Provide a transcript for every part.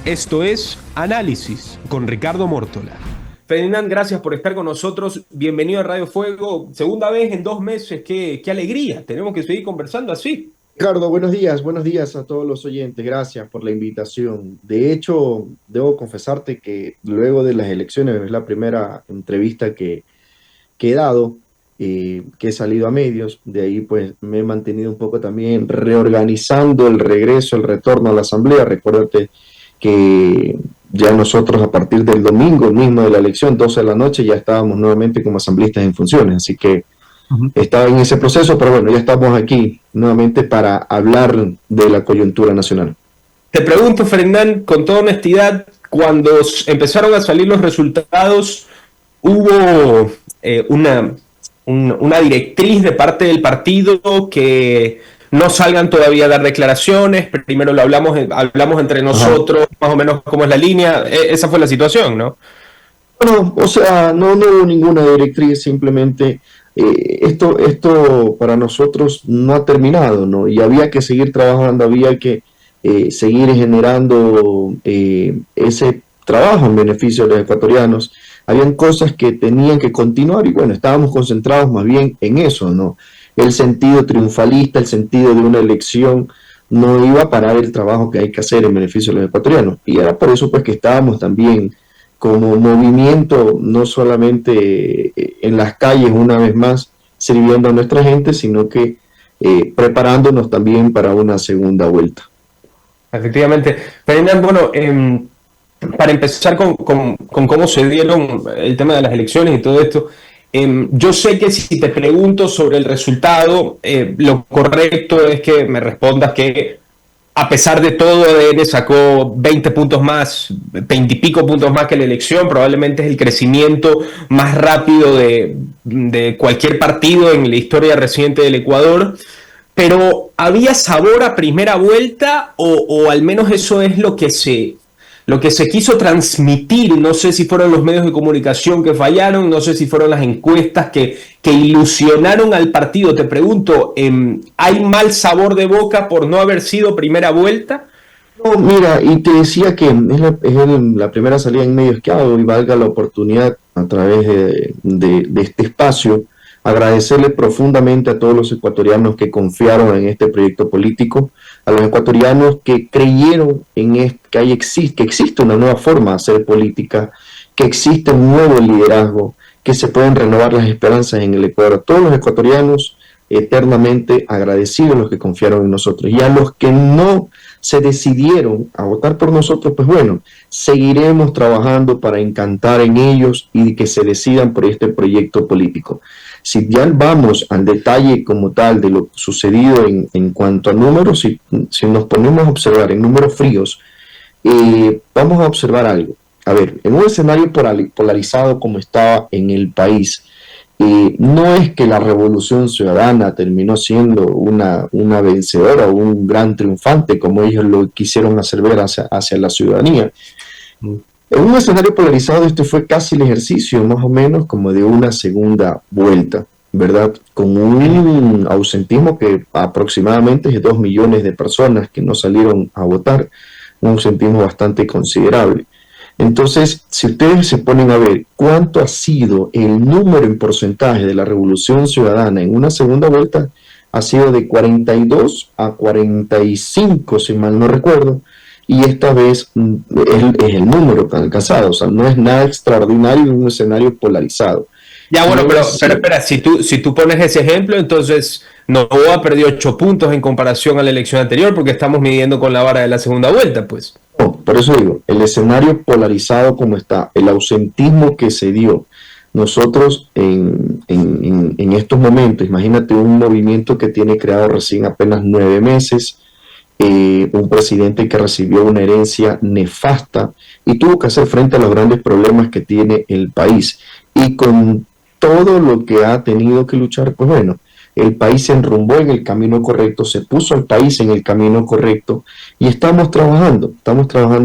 Esto es Análisis con Ricardo Mórtola. Ferdinand, gracias por estar con nosotros. Bienvenido a Radio Fuego. Segunda vez en 2 meses. Qué alegría. Tenemos que seguir conversando así. Ricardo, buenos días a todos los oyentes. Gracias por la invitación. De hecho, debo confesarte que luego de las elecciones es la primera entrevista que he dado, que he salido a medios. De ahí pues me he mantenido un poco también reorganizando el regreso, el retorno a la asamblea. Recuérdate que ya nosotros a partir del domingo mismo de la elección, 12 de la noche, ya estábamos nuevamente como asambleístas en funciones. Así que estaba en ese proceso, pero bueno, ya estamos aquí nuevamente para hablar de la coyuntura nacional. Te pregunto, Ferdinand, con toda honestidad, cuando empezaron a salir los resultados, ¿hubo una directriz de parte del partido que no salgan todavía a dar declaraciones? Primero lo hablamos entre nosotros, más o menos cómo es la línea. Esa fue la situación, ¿no? Bueno, o sea, no hubo ninguna directriz, simplemente esto para nosotros no ha terminado, ¿no? Y había que seguir trabajando, había que seguir generando ese trabajo en beneficio de los ecuatorianos. Habían cosas que tenían que continuar y bueno, estábamos concentrados más bien en eso, ¿no? El sentido triunfalista, el sentido de una elección no iba a parar el trabajo que hay que hacer en beneficio de los ecuatorianos. Y era por eso pues que estábamos también como movimiento, no solamente en las calles una vez más sirviendo a nuestra gente, sino que preparándonos también para una segunda vuelta. Efectivamente. Ferdinand, bueno, para empezar con cómo se dieron el tema de las elecciones y todo esto, yo sé que si te pregunto sobre el resultado, lo correcto es que me respondas que a pesar de todo, ADN sacó 20 puntos más, 20 y pico puntos más que la elección. Probablemente es el crecimiento más rápido de cualquier partido en la historia reciente del Ecuador. Pero ¿había sabor a primera vuelta o al menos eso es lo que se quiso transmitir? No sé si fueron los medios de comunicación que fallaron, no sé si fueron las encuestas que ilusionaron al partido. Te pregunto, ¿hay mal sabor de boca por no haber sido primera vuelta? No, mira, y te decía que la primera salida en medios que hago y valga la oportunidad a través de este espacio, agradecerle profundamente a todos los ecuatorianos que confiaron en este proyecto político, a los ecuatorianos que creyeron en que existe una nueva forma de hacer política, que existe un nuevo liderazgo, que se pueden renovar las esperanzas en el Ecuador. A todos los ecuatorianos eternamente agradecidos, los que confiaron en nosotros, y a los que no se decidieron a votar por nosotros, pues bueno, seguiremos trabajando para encantar en ellos y que se decidan por este proyecto político. Si ya vamos al detalle como tal de lo sucedido en cuanto a números, si nos ponemos a observar en números fríos, vamos a observar algo. A ver, en un escenario polarizado como estaba en el país, no es que la Revolución Ciudadana terminó siendo una vencedora o un gran triunfante, como ellos lo quisieron hacer ver hacia la ciudadanía. En un escenario polarizado, este fue casi el ejercicio más o menos como de una segunda vuelta, ¿verdad? Con un ausentismo que aproximadamente es de 2 millones de personas que no salieron a votar, un ausentismo bastante considerable. Entonces, si ustedes se ponen a ver cuánto ha sido el número en porcentaje de la Revolución Ciudadana en una segunda vuelta, ha sido de 42 a 45, si mal no recuerdo, y esta vez es el número que han alcanzado, o sea, no es nada extraordinario en un escenario polarizado. Ya, bueno, pero espera, si tú pones ese ejemplo, entonces Noboa perdió 8 puntos en comparación a la elección anterior, porque estamos midiendo con la vara de la segunda vuelta, pues. No, por eso digo, el escenario polarizado como está, el ausentismo que se dio, nosotros en estos momentos, imagínate un movimiento que tiene creado recién apenas 9 meses, un presidente que recibió una herencia nefasta y tuvo que hacer frente a los grandes problemas que tiene el país. Y con todo lo que ha tenido que luchar, pues bueno, el país se enrumbó en el camino correcto, se puso al país en el camino correcto y estamos trabajando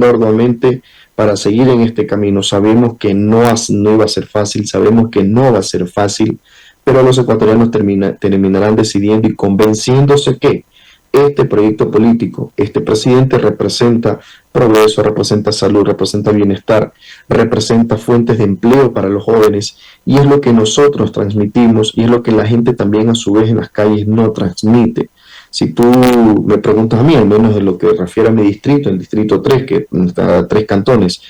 arduamente para seguir en este camino. Sabemos que no iba a ser fácil, sabemos que no va a ser fácil, pero los ecuatorianos terminarán decidiendo y convenciéndose que este proyecto político, este presidente representa progreso, representa salud, representa bienestar, representa fuentes de empleo para los jóvenes y es lo que nosotros transmitimos y es lo que la gente también a su vez en las calles no transmite. Si tú me preguntas a mí, al menos de lo que refiere a mi distrito, el distrito 3, que está 3 cantones,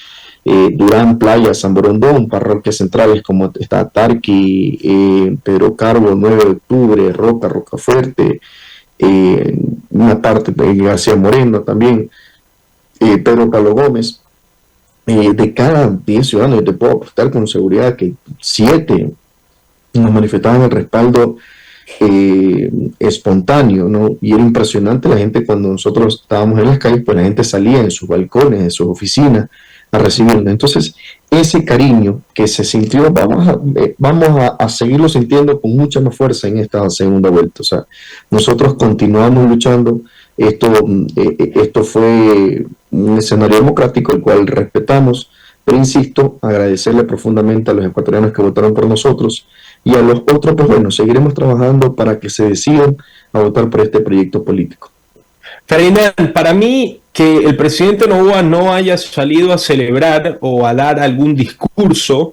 Durán, Playa, San Borondón, parroquias centrales como está Tarqui, Pedro Carbo, 9 de octubre, Roca, Rocafuerte, una parte de García Moreno también, Pedro Carlos Gómez. De cada 10 ciudadanos, yo te puedo apostar con seguridad que 7 nos manifestaban el respaldo espontáneo, ¿no? Y era impresionante la gente cuando nosotros estábamos en las calles, pues la gente salía en sus balcones, en sus oficinas a recibirnos. Entonces, ese cariño que se sintió, vamos a seguirlo sintiendo con mucha más fuerza en esta segunda vuelta. O sea, nosotros continuamos luchando. Esto fue un escenario democrático, el cual respetamos, pero insisto, agradecerle profundamente a los ecuatorianos que votaron por nosotros y a los otros, pues bueno, seguiremos trabajando para que se decidan a votar por este proyecto político. Ferdinand, para mí que el presidente Noboa no haya salido a celebrar o a dar algún discurso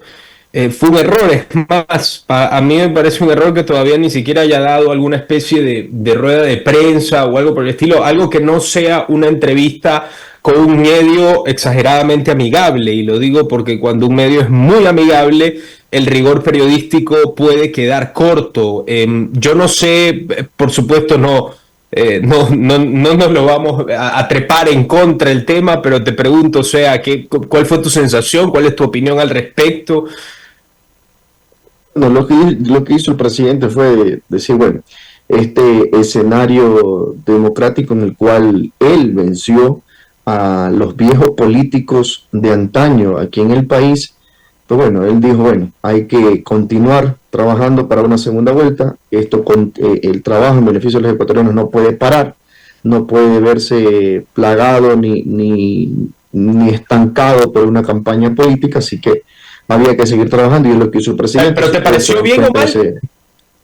fue un error. Es más, a mí me parece un error que todavía ni siquiera haya dado alguna especie de rueda de prensa o algo por el estilo, algo que no sea una entrevista con un medio exageradamente amigable. Y lo digo porque cuando un medio es muy amigable, el rigor periodístico puede quedar corto. Yo no sé, por supuesto no nos lo vamos a trepar en contra del tema, pero te pregunto, o sea, ¿cuál fue tu sensación? ¿Cuál es tu opinión al respecto? No, lo que hizo el presidente fue decir, bueno, este escenario democrático en el cual él venció a los viejos políticos de antaño aquí en el país, pues bueno, él dijo, bueno, hay que continuar trabajando para una segunda vuelta. El trabajo en beneficio de los ecuatorianos no puede parar, no puede verse plagado ni estancado por una campaña política, así que había que seguir trabajando y es lo que hizo el presidente. ¿Pero te pareció bien o mal?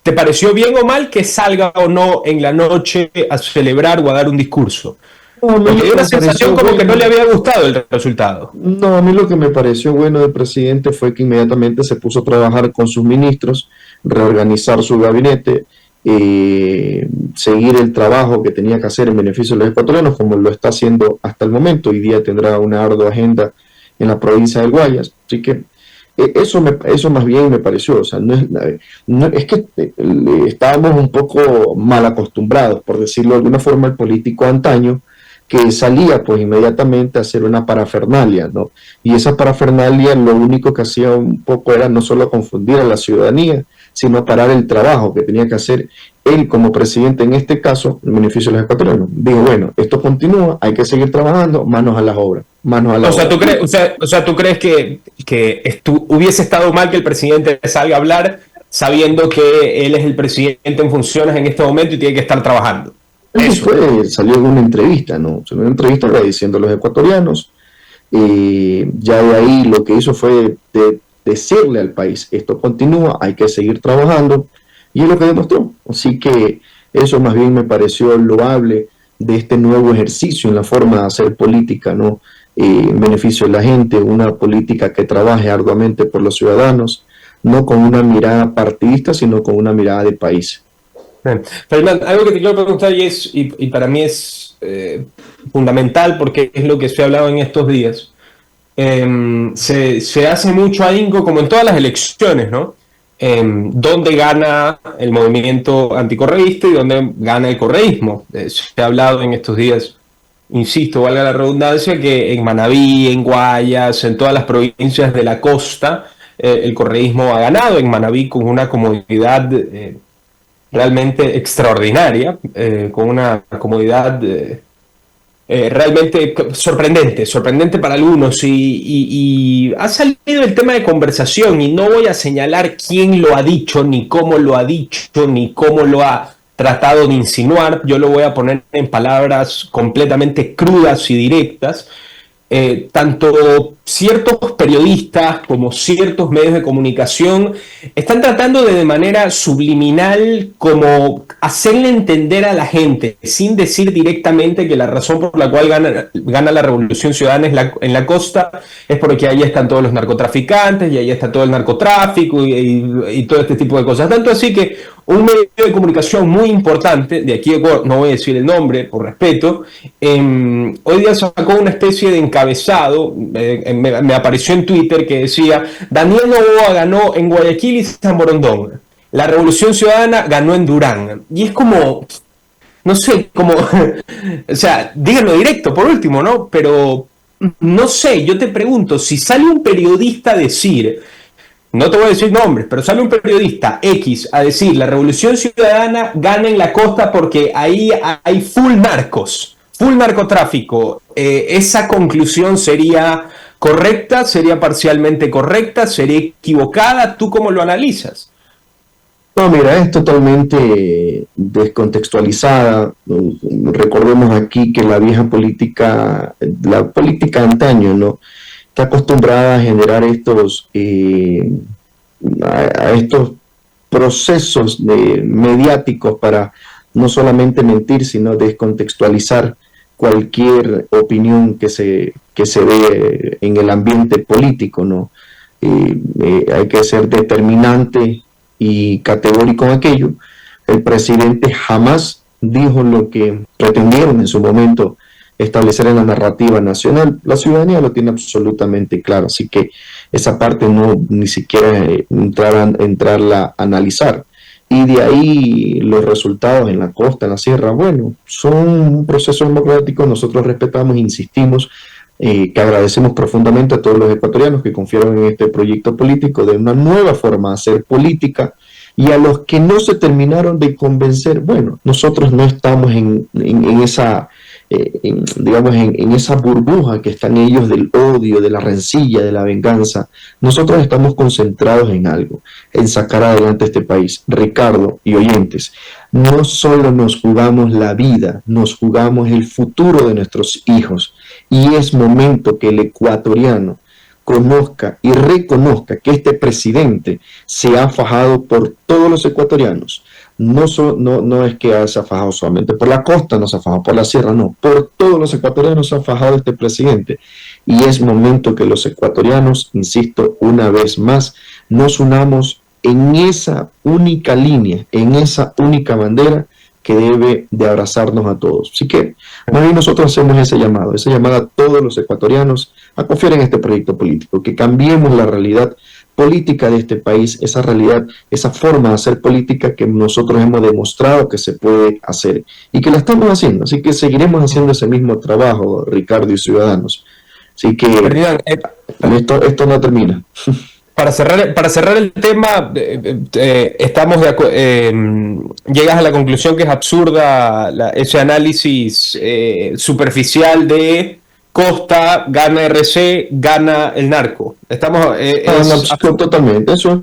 ¿Te pareció bien o mal que salga o no en la noche a celebrar o a dar un discurso? Porque dio una sensación como que no le había gustado el resultado. No, a mí lo que me pareció bueno del presidente fue que inmediatamente se puso a trabajar con sus ministros, reorganizar su gabinete, seguir el trabajo que tenía que hacer en beneficio de los ecuatorianos, como lo está haciendo hasta el momento. Hoy día tendrá una ardua agenda en la provincia del Guayas, así que eso más bien me pareció, o sea, es que estábamos un poco mal acostumbrados, por decirlo de alguna forma, el político antaño, que salía pues inmediatamente a hacer una parafernalia, ¿no? Y esa parafernalia lo único que hacía un poco era no solo confundir a la ciudadanía, sino parar el trabajo que tenía que hacer él como presidente, en este caso, en beneficio de los ecuatorianos. Digo, bueno, esto continúa, hay que seguir trabajando, manos a las obras. ¿Tú crees que hubiese estado mal que el presidente salga a hablar sabiendo que él es el presidente en funciones en este momento y tiene que estar trabajando? Salió en una entrevista, ¿no? Salió en una entrevista agradeciendo a los ecuatorianos. Ya de ahí lo que hizo fue decirle al país, esto continúa, hay que seguir trabajando, y es lo que demostró. Así que eso más bien me pareció loable de este nuevo ejercicio en la forma de hacer política, ¿no? En beneficio de la gente, una política que trabaje arduamente por los ciudadanos, no con una mirada partidista, sino con una mirada de país. Fernando, algo que te quiero preguntar y para mí es fundamental porque es lo que se ha hablado en estos días. Se hace mucho ahínco, como en todas las elecciones, ¿no? Dónde gana el movimiento anticorreísta y dónde gana el correísmo. Se ha hablado en estos días, insisto, valga la redundancia, que en Manabí, en Guayas, en todas las provincias de la costa, el correísmo ha ganado. En Manabí con una comodidad realmente extraordinaria, con una comodidad realmente sorprendente para algunos, y ha salido el tema de conversación, y no voy a señalar quién lo ha dicho, ni cómo lo ha dicho, ni cómo lo ha tratado de insinuar. Yo lo voy a poner en palabras completamente crudas y directas. tanto ciertos periodistas como ciertos medios de comunicación están tratando de manera subliminal como hacerle entender a la gente, sin decir directamente que la razón por la cual gana la Revolución Ciudadana en la costa es porque ahí están todos los narcotraficantes y ahí está todo el narcotráfico y todo este tipo de cosas. Tanto así que un medio de comunicación muy importante, de aquí no voy a decir el nombre por respeto, hoy día sacó una especie de encabezado, me apareció en Twitter que decía: Daniel Noboa ganó en Guayaquil y San Borondón, la Revolución Ciudadana ganó en Durán. Y es como, no sé, como, o sea, díganlo directo por último, ¿no? Pero no sé, yo te pregunto, si sale un periodista a decir, no te voy a decir nombres, pero sale un periodista X a decir la Revolución Ciudadana gana en la costa porque ahí hay full narcos, full narcotráfico, ¿esa conclusión sería correcta? ¿Sería parcialmente correcta? ¿Sería equivocada? ¿Tú cómo lo analizas? No, mira, es totalmente descontextualizada. Recordemos aquí que la vieja política, la política antaño, ¿no?, está acostumbrada a generar a estos procesos mediáticos para no solamente mentir, sino descontextualizar cualquier opinión que se ve en el ambiente político, ¿no? Hay que ser determinante y categórico en aquello. El presidente jamás dijo lo que pretendieron en su momento establecer en la narrativa nacional. La ciudadanía lo tiene absolutamente claro, así que esa parte no ni siquiera entrarla a analizar. Y de ahí los resultados en la costa, en la sierra, bueno, son un proceso democrático, nosotros respetamos, insistimos, que agradecemos profundamente a todos los ecuatorianos que confiaron en este proyecto político de una nueva forma de hacer política, y a los que no se terminaron de convencer, bueno, nosotros no estamos en esa, digamos, en esa burbuja que están ellos del odio, de la rencilla, de la venganza. Nosotros estamos concentrados en algo, en sacar adelante este país. Ricardo y oyentes, no solo nos jugamos la vida, nos jugamos el futuro de nuestros hijos, y es momento que el ecuatoriano conozca y reconozca que este presidente se ha fajado por todos los ecuatorianos. No es que se ha fajado solamente por la costa, no se ha fajado por la sierra, no, por todos los ecuatorianos se ha fajado este presidente. Y es momento que los ecuatorianos, insisto una vez más, nos unamos en esa única línea, en esa única bandera que debe de abrazarnos a todos. Así que más bien nosotros hacemos esa llamada a todos los ecuatorianos a confiar en este proyecto político, que cambiemos la realidad política de este país, esa realidad, esa forma de hacer política que nosotros hemos demostrado que se puede hacer y que la estamos haciendo. Así que seguiremos haciendo ese mismo trabajo, Ricardo y ciudadanos. Así que esto no termina. Para cerrar el tema, llegas a la conclusión que es absurda ese análisis superficial de Costa, gana RC, gana el narco. Totalmente. Eso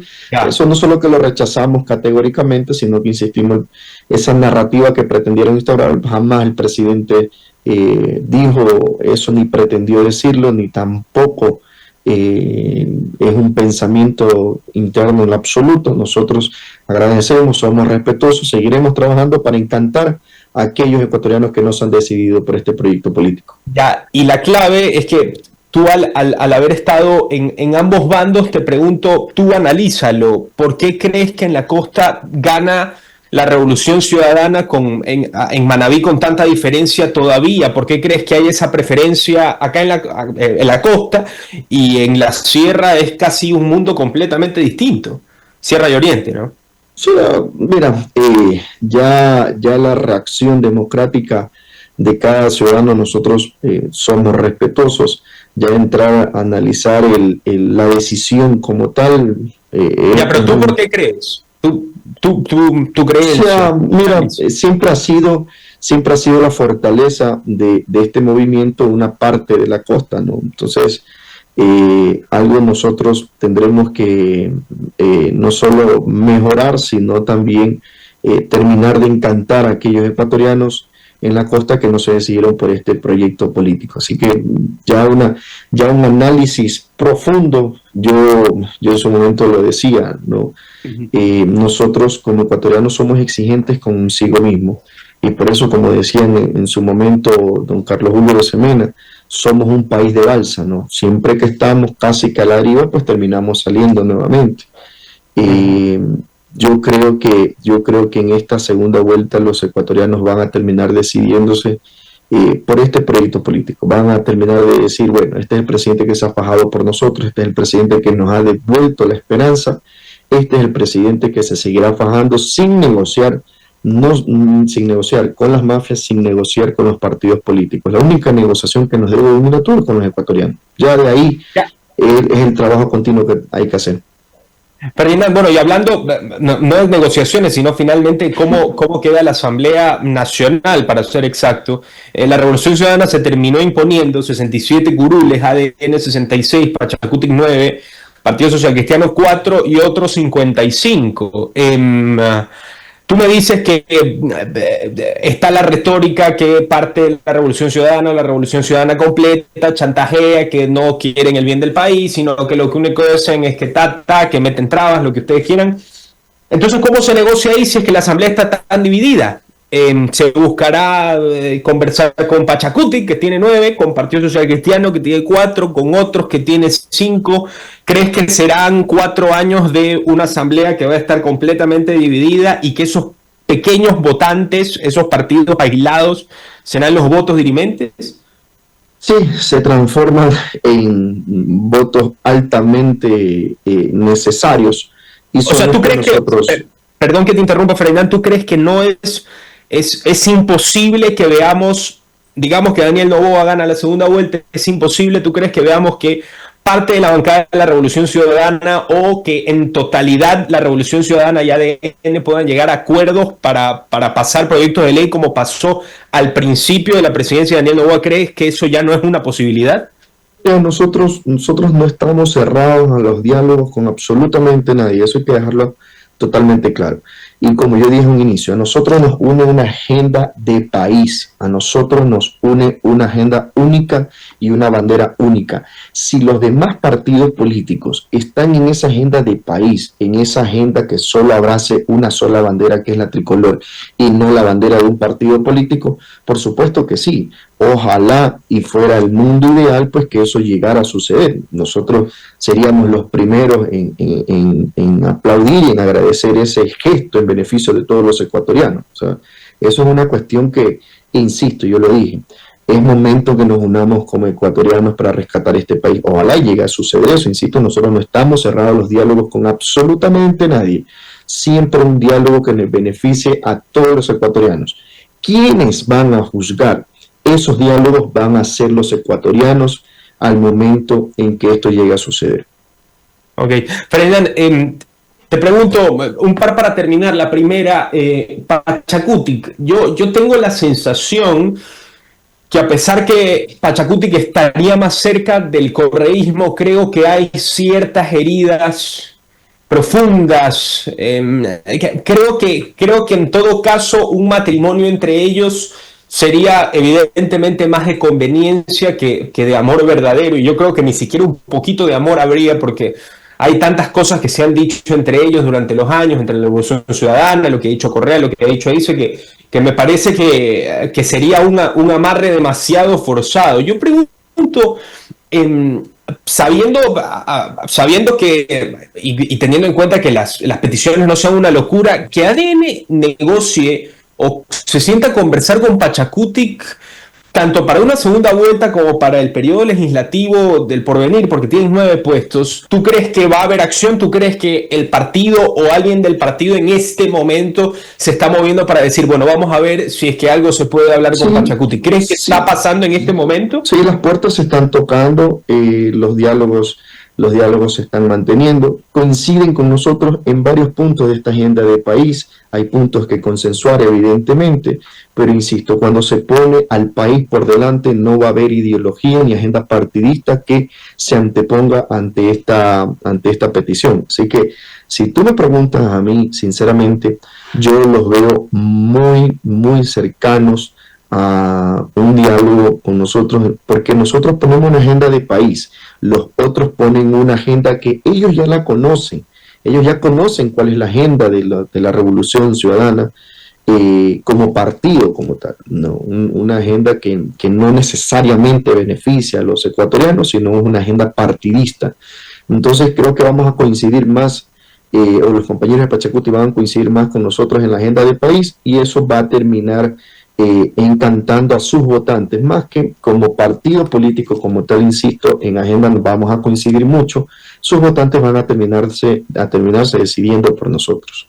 no solo que lo rechazamos categóricamente, sino que insistimos, esa narrativa que pretendieron instaurar, jamás el presidente dijo eso, ni pretendió decirlo, ni tampoco es un pensamiento interno en lo absoluto. Nosotros agradecemos, somos respetuosos, seguiremos trabajando para encantar a aquellos ecuatorianos que no se han decidido por este proyecto político. Ya, y la clave es que tú al haber estado en ambos bandos, te pregunto, tú analízalo, ¿por qué crees que en la costa gana la Revolución Ciudadana en Manabí con tanta diferencia todavía? ¿Por qué crees que hay esa preferencia acá en la costa y en la sierra es casi un mundo completamente distinto? Sierra y Oriente, ¿no? Sí, mira, ya la reacción democrática de cada ciudadano, nosotros somos respetuosos. Ya entrar a analizar la decisión como tal. Pero ¿tú por qué crees? ¿Tú crees? O sea, mira, siempre ha sido la fortaleza de este movimiento una parte de la costa, ¿no? Entonces, algo nosotros tendremos que no solo mejorar, sino también terminar de encantar a aquellos ecuatorianos en la costa que no se decidieron por este proyecto político. Así que ya un análisis profundo, yo en su momento lo decía, ¿no? Nosotros como ecuatorianos somos exigentes consigo mismo y por eso, como decía en su momento don Carlos Julio de Semena, somos un país de balsa, ¿no? Siempre que estamos casi que a la deriva, pues terminamos saliendo nuevamente. Yo creo que en esta segunda vuelta los ecuatorianos van a terminar decidiéndose por este proyecto político. Van a terminar de decir, bueno, este es el presidente que se ha fajado por nosotros, este es el presidente que nos ha devuelto la esperanza, este es el presidente que se seguirá fajando sin negociar, sin negociar con las mafias, sin negociar con los partidos políticos. La única negociación que nos debe unir a todos con los ecuatorianos. Ya de ahí es el trabajo continuo que hay que hacer. Ferdinand, bueno, y hablando no de negociaciones, sino finalmente cómo queda la Asamblea Nacional, para ser exacto. La Revolución Ciudadana se terminó imponiendo 67 curules, ADN 66, Pachacutic 9, Partido Social Cristiano 4 y otros 55. Tú me dices que está la retórica que parte de la Revolución Ciudadana completa, chantajea, que no quieren el bien del país, sino que lo único que hacen es que meten trabas, lo que ustedes quieran. Entonces, ¿cómo se negocia ahí si es que la Asamblea está tan dividida? Se buscará conversar con Pachacutic, que tiene 9, con Partido Social Cristiano, que tiene 4, con otros que tiene 5. ¿Crees que serán 4 años de una asamblea que va a estar completamente dividida y que esos pequeños votantes, esos partidos aislados, serán los votos dirimentes? Sí, se transforman en votos altamente necesarios. Y o sea, ¿tú crees nosotros... Perdón que te interrumpa, Ferdinand, ¿tú crees que no es imposible que veamos, digamos que Daniel Noboa gana la segunda vuelta, es imposible, tú crees que veamos que parte de la bancada de la Revolución Ciudadana o que en totalidad la Revolución Ciudadana y ADN puedan llegar a acuerdos para pasar proyectos de ley como pasó al principio de la presidencia de Daniel Noboa? ¿Crees que eso ya no es una posibilidad? Nosotros no estamos cerrados a los diálogos con absolutamente nadie, eso hay que dejarlo totalmente claro. Y como yo dije en un inicio, a nosotros nos une una agenda de país, a nosotros nos une una agenda única y una bandera única. Si los demás partidos políticos están en esa agenda de país, en esa agenda que solo abrace una sola bandera, que es la tricolor, y no la bandera de un partido político, por supuesto que sí. Ojalá y fuera el mundo ideal, pues que eso llegara a suceder. Nosotros seríamos los primeros en aplaudir y en agradecer ese gesto en beneficio de todos los ecuatorianos. O sea, eso es una cuestión que, insisto, yo lo dije, es momento que nos unamos como ecuatorianos para rescatar este país. Ojalá llegue a suceder eso, insisto, nosotros no estamos cerrados a los diálogos con absolutamente nadie. Siempre un diálogo que les beneficie a todos los ecuatorianos. ¿Quiénes van a juzgar esos diálogos? Van a ser los ecuatorianos al momento en que esto llegue a suceder. Ok, Ferdinand, te pregunto un par para terminar. La primera, Pachacutic. Yo tengo la sensación que a pesar que Pachacutic estaría más cerca del correísmo, creo que hay ciertas heridas profundas. Creo que en todo caso un matrimonio entre ellos sería evidentemente más de conveniencia que de amor verdadero, y yo creo que ni siquiera un poquito de amor habría, porque hay tantas cosas que se han dicho entre ellos durante los años, entre la Revolución Ciudadana, lo que ha dicho Correa, lo que ha dicho Eice, que me parece que sería un amarre demasiado forzado. Yo pregunto, sabiendo que, y teniendo en cuenta que las peticiones no sean una locura, que ADN negocie o se sienta a conversar con Pachacutic tanto para una segunda vuelta como para el periodo legislativo del porvenir, porque tienes 9 puestos. ¿Tú crees que va a haber acción? ¿Tú crees que el partido o alguien del partido en este momento se está moviendo para decir, bueno, vamos a ver si es que algo se puede hablar con Pachacutic? ¿Crees que está pasando en este momento? Sí, las puertas se están tocando, los diálogos se están manteniendo, coinciden con nosotros en varios puntos de esta agenda de país. Hay puntos que consensuar evidentemente, pero insisto, cuando se pone al país por delante no va a haber ideología ni agenda partidista que se anteponga ante esta petición. Así que si tú me preguntas a mí, sinceramente, yo los veo muy, muy cercanos a un diálogo con nosotros, porque nosotros ponemos una agenda de país, los otros ponen una agenda que ellos ya la conocen, ellos ya conocen cuál es la agenda de la revolución ciudadana, como partido, como tal, no, una agenda que no necesariamente beneficia a los ecuatorianos, sino es una agenda partidista. Entonces creo que vamos a coincidir más, o los compañeros de Pachacuti van a coincidir más con nosotros en la agenda del país, y eso va a terminar encantando a sus votantes, más que como partido político como tal, insisto, en agenda nos vamos a coincidir mucho, sus votantes van a terminarse decidiendo por nosotros.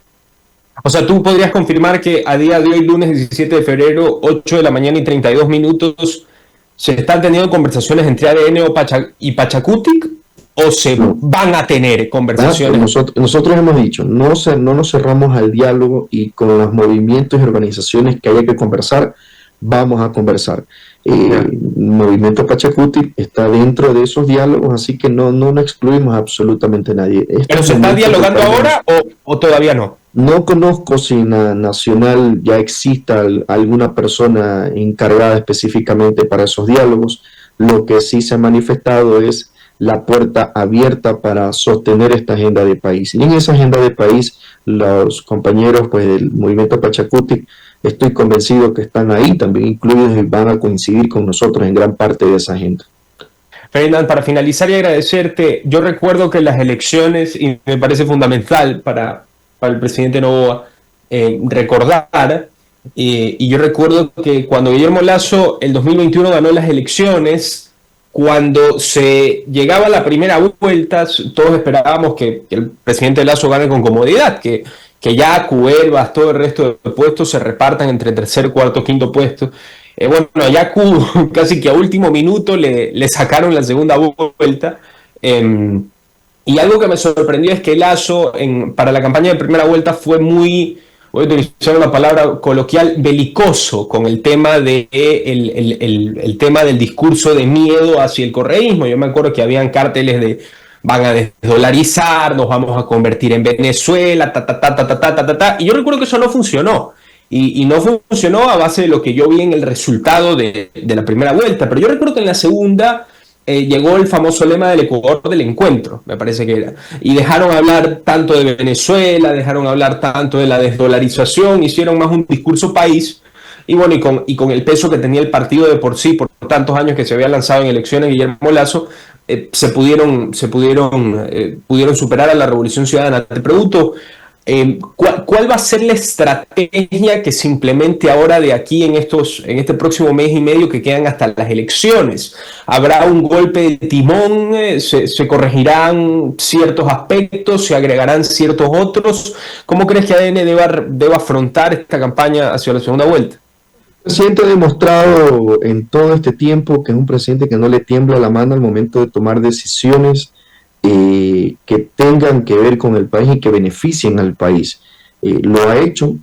O sea, tú podrías confirmar que a día de hoy, lunes 17 de febrero, 8 de la mañana y 32 minutos, ¿se están teniendo conversaciones entre ADN y Pachacutic o se No. van a tener conversaciones? Nosotros hemos dicho, no nos cerramos al diálogo, y con los movimientos y organizaciones que haya que conversar, vamos a conversar. Movimiento Pachacuti está dentro de esos diálogos, así que no excluimos absolutamente a nadie. ¿Pero se está dialogando ahora o todavía no? No conozco si en la nacional ya exista alguna persona encargada específicamente para esos diálogos. Lo que sí se ha manifestado es la puerta abierta para sostener esta agenda de país. Y en esa agenda de país, los compañeros pues, del movimiento Pachacuti, estoy convencido que están ahí también incluidos y van a coincidir con nosotros en gran parte de esa agenda. Ferdinand, para finalizar y agradecerte, yo recuerdo que las elecciones, y me parece fundamental para el presidente Noboa recordar, y yo recuerdo que cuando Guillermo Lasso el 2021 ganó las elecciones, cuando se llegaba a la primera vuelta, todos esperábamos que el presidente Lasso gane con comodidad, que ya Cuervas, todo el resto de puestos se repartan entre tercer, cuarto, quinto puesto. Bueno, ya Q casi que a último minuto le sacaron la segunda vuelta. Y algo que me sorprendió es que Lasso para la campaña de primera vuelta fue muy, voy a utilizar una palabra coloquial, belicoso con el tema el tema del discurso de miedo hacia el correísmo. Yo me acuerdo que habían cárteles de van a desdolarizar, nos vamos a convertir en Venezuela, y yo recuerdo que eso no funcionó. Y no funcionó a base de lo que yo vi en el resultado de la primera vuelta. Pero yo recuerdo que en la segunda llegó el famoso lema del Ecuador del encuentro, me parece que era. Y dejaron hablar tanto de Venezuela, dejaron hablar tanto de la desdolarización, hicieron más un discurso país. Y bueno, y con el peso que tenía el partido de por sí, por tantos años que se había lanzado en elecciones Guillermo Lasso, pudieron superar a la Revolución Ciudadana. Te pregunto, ¿cuál va a ser la estrategia que se implemente ahora de aquí en este próximo mes y medio que quedan hasta las elecciones? ¿Habrá un golpe de timón? ¿Se corregirán ciertos aspectos? ¿Se agregarán ciertos otros? ¿Cómo crees que ADN deba afrontar esta campaña hacia la segunda vuelta? El presidente ha demostrado en todo este tiempo que es un presidente que no le tiembla la mano al momento de tomar decisiones que tengan que ver con el país y que beneficien al país. Lo ha hecho,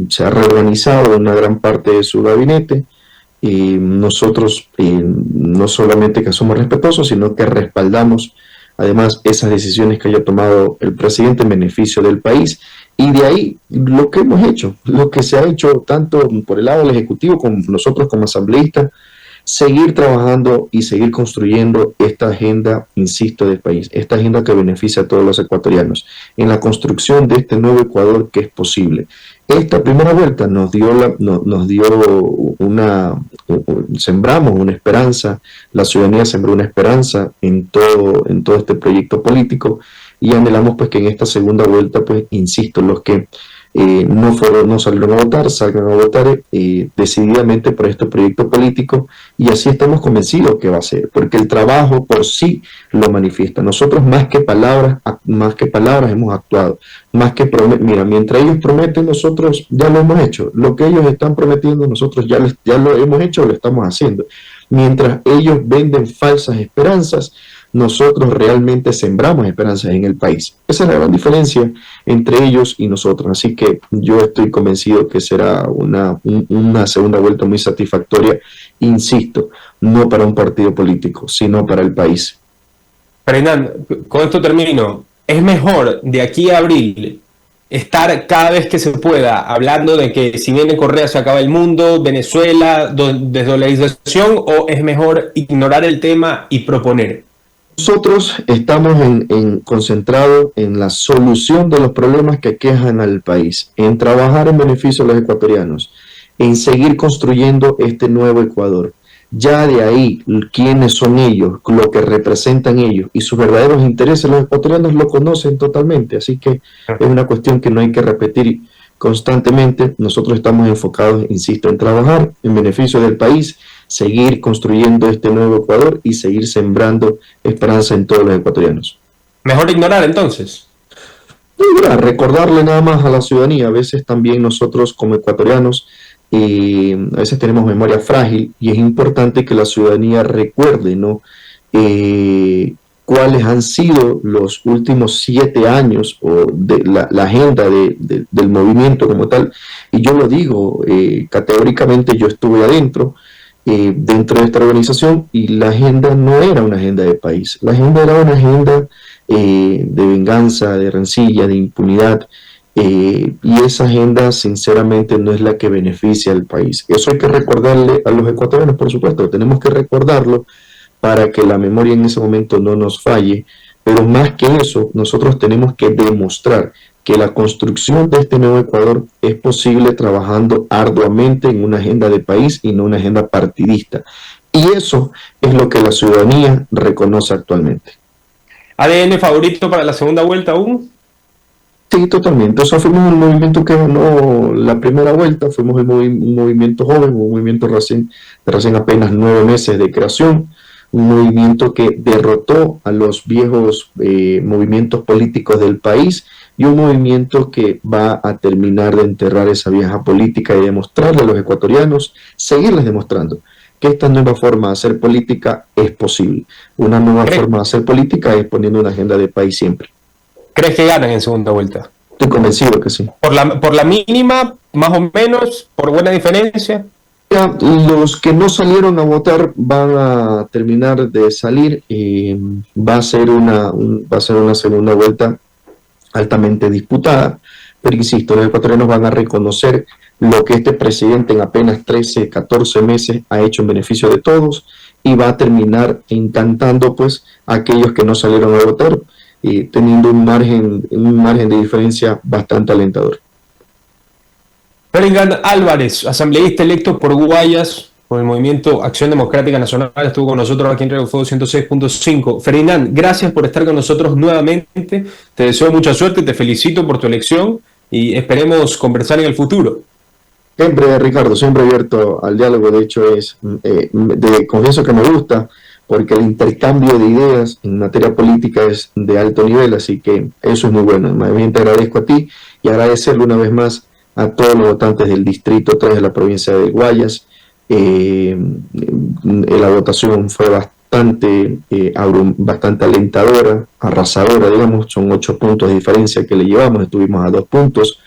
se ha reorganizado una gran parte de su gabinete. Nosotros no solamente que somos respetuosos, sino que respaldamos además esas decisiones que haya tomado el presidente en beneficio del país. Y de ahí lo que hemos hecho, lo que se ha hecho tanto por el lado del Ejecutivo como nosotros como asambleístas, seguir trabajando y seguir construyendo esta agenda, insisto, del país, esta agenda que beneficia a todos los ecuatorianos, en la construcción de este nuevo Ecuador que es posible. Esta primera vuelta sembramos una esperanza, la ciudadanía sembró una esperanza en todo este proyecto político, y anhelamos pues que en esta segunda vuelta, pues insisto, los que no salieron a votar, salgan a votar decididamente por este proyecto político, y así estamos convencidos que va a ser, porque el trabajo por sí lo manifiesta. Nosotros más que palabras hemos actuado, mira, mientras ellos prometen, nosotros ya lo hemos hecho. Lo que ellos están prometiendo, nosotros ya lo hemos hecho, lo estamos haciendo. Mientras ellos venden falsas esperanzas, nosotros realmente sembramos esperanzas en el país. Esa es la gran diferencia entre ellos y nosotros. Así que yo estoy convencido que será una segunda vuelta muy satisfactoria, insisto, no para un partido político, sino para el país. Fernán, con esto termino. ¿Es mejor de aquí a abril estar cada vez que se pueda hablando de que si viene Correa se acaba el mundo, Venezuela, desdolarización, o es mejor ignorar el tema y proponer? Nosotros estamos concentrados en la solución de los problemas que aquejan al país, en trabajar en beneficio de los ecuatorianos, en seguir construyendo este nuevo Ecuador. Ya de ahí, quiénes son ellos, lo que representan ellos y sus verdaderos intereses, los ecuatorianos lo conocen totalmente, así que es una cuestión que no hay que repetir constantemente. Nosotros estamos enfocados, insisto, en trabajar en beneficio del país, seguir construyendo este nuevo Ecuador y seguir sembrando esperanza en todos los ecuatorianos. Mejor ignorar entonces. Recordarle nada más a la ciudadanía, a veces también nosotros como ecuatorianos, a veces tenemos memoria frágil y es importante que la ciudadanía recuerde, ¿no? Cuáles han sido los últimos 7 años o de la agenda del movimiento como tal. Y yo lo digo categóricamente, yo estuve adentro, dentro de esta organización, y la agenda no era una agenda de país, la agenda era una agenda de venganza, de rencilla, de impunidad, y esa agenda sinceramente no es la que beneficia al país. Eso hay que recordarle a los ecuatorianos, por supuesto, tenemos que recordarlo para que la memoria en ese momento no nos falle, pero más que eso, nosotros tenemos que demostrar que la construcción de este nuevo Ecuador es posible trabajando arduamente en una agenda de país y no una agenda partidista. Y eso es lo que la ciudadanía reconoce actualmente. ¿ADN favorito para la segunda vuelta aún? Sí, totalmente. O sea, fuimos el movimiento que ganó la primera vuelta, fuimos un movimiento joven, un movimiento de recién apenas 9 meses de creación, un movimiento que derrotó a los viejos movimientos políticos del país y un movimiento que va a terminar de enterrar esa vieja política y demostrarle a los ecuatorianos, seguirles demostrando que esta nueva forma de hacer política es posible. Una nueva forma de hacer política es poniendo una agenda de país siempre. ¿Crees que ganan en segunda vuelta? Estoy convencido que sí. ¿Por la mínima, más o menos, por buena diferencia? Ya, los que no salieron a votar van a terminar de salir y va a ser una segunda vuelta altamente disputada, pero insisto, los ecuatorianos van a reconocer lo que este presidente en apenas 13, 14 meses ha hecho en beneficio de todos y va a terminar encantando pues a aquellos que no salieron a votar y teniendo un margen de diferencia bastante alentador. Ferdinand Álvarez, asambleísta electo por Guayas, por el Movimiento Acción Democrática Nacional, estuvo con nosotros aquí en Radio Fuego 106.5. Ferdinand, gracias por estar con nosotros nuevamente. Te deseo mucha suerte, te felicito por tu elección y esperemos conversar en el futuro. Siempre, Ricardo, siempre abierto al diálogo. De hecho, confieso que me gusta porque el intercambio de ideas en materia política es de alto nivel, así que eso es muy bueno. Más bien te agradezco a ti y agradecerle una vez más a todos los votantes del Distrito 3 de la provincia de Guayas. La votación fue bastante alentadora, arrasadora, digamos, son 8 puntos de diferencia que le llevamos, estuvimos a 2 puntos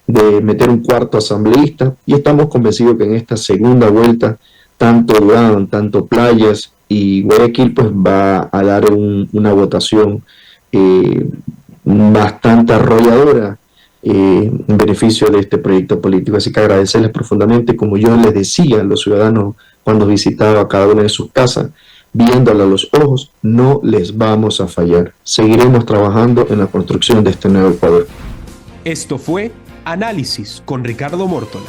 de meter un cuarto asambleísta y estamos convencidos que en esta segunda vuelta, tanto Durán, tanto Playas y Guayaquil, pues va a dar una votación bastante arrolladora en beneficio de este proyecto político. Así que agradecerles profundamente, como yo les decía a los ciudadanos cuando visitaba cada una de sus casas, viéndola a los ojos, no les vamos a fallar. Seguiremos trabajando en la construcción de este nuevo Ecuador. Esto fue Análisis con Ricardo Mórtola.